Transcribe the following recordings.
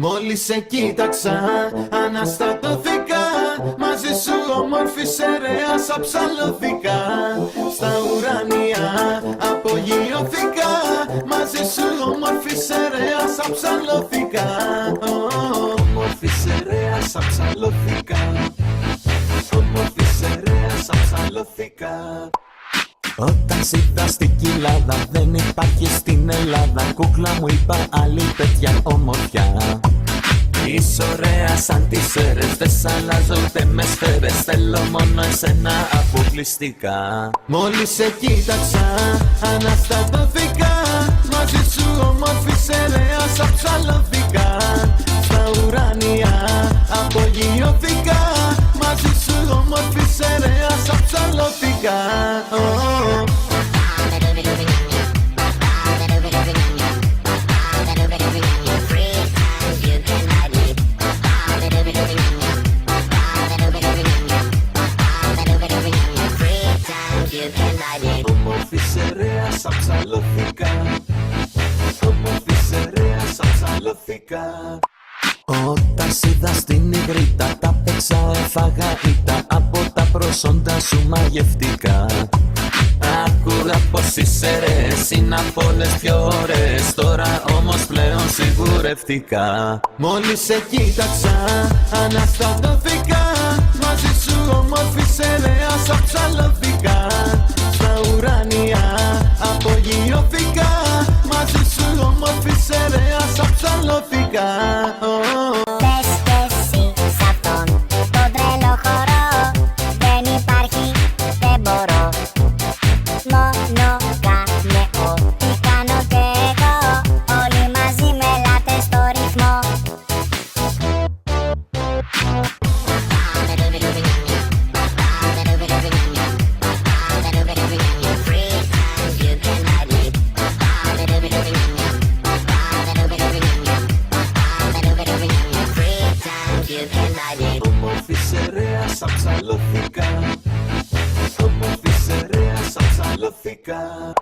Μόλις σε κοίταξα, αναστατώθηκα. Μαζί σου όμορφη σερέας αψαλώθηκα. Στα ουράνια απογειώθηκα. Μαζί σου όμορφη σερέας αψαλώθηκα. Όμορφη σερέας αψαλώθηκα. Όμορφη σερέας αψαλώθηκα. Όταν σ' είδα στην κοιλάδα, δεν υπάρχει στην Ελλάδα. Κούκλα μου είπα άλλη τέτοια όμορφια. Είσαι ωραία σαν τις αίρες, δεν σ' αλλάζω ούτε με σφαίρες. Θέλω μόνο εσένα αποκλειστικά. Μόλις σε κοίταξα, αναστατώθηκα. Μαζί σου όμορφη σερέας αψαλώθηκα. Στα ουράνια απογειώθηκα. Μαζί σου όμορφη σερέας αψαλώθηκα. Όμορφη σερέας αψαλώθηκα. Όμορφη σερέας αψαλώθηκα. Όταν σ' είδα στην υγρήτα, τα παίξα, έφαγα ήττα. Από τα προσόντα σου μαγευτικά. Άκουγα πως οι σερές είναι απ' όλες πιο ωραίες. Τώρα όμως πλέον σιγουρευτικά. Μόλις σε κοίταξα, αναστατώθηκα. Μαζί σου όμορφη σερέας αψαλώθηκα. Στα ουράνια απογειώθηκα. Μαζί σου όμορφη σερέας αψαλώθηκα. Πες κι εσύ σ' αυτόν τον τρελό χορό. Δεν υπάρχει, δεν μπορώ. Μόνο κάνε ό,τι κάνω κι εγώ. Όλοι μαζί με ελάτε στο ρυθμό. Όμορφη σερέας αψαλώθηκα. Όμορφη σερέας αψαλώθηκα.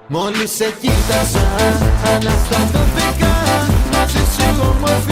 Μόλις σε κοίταζα, αναστατώθηκα. Μαζί σου όμορφη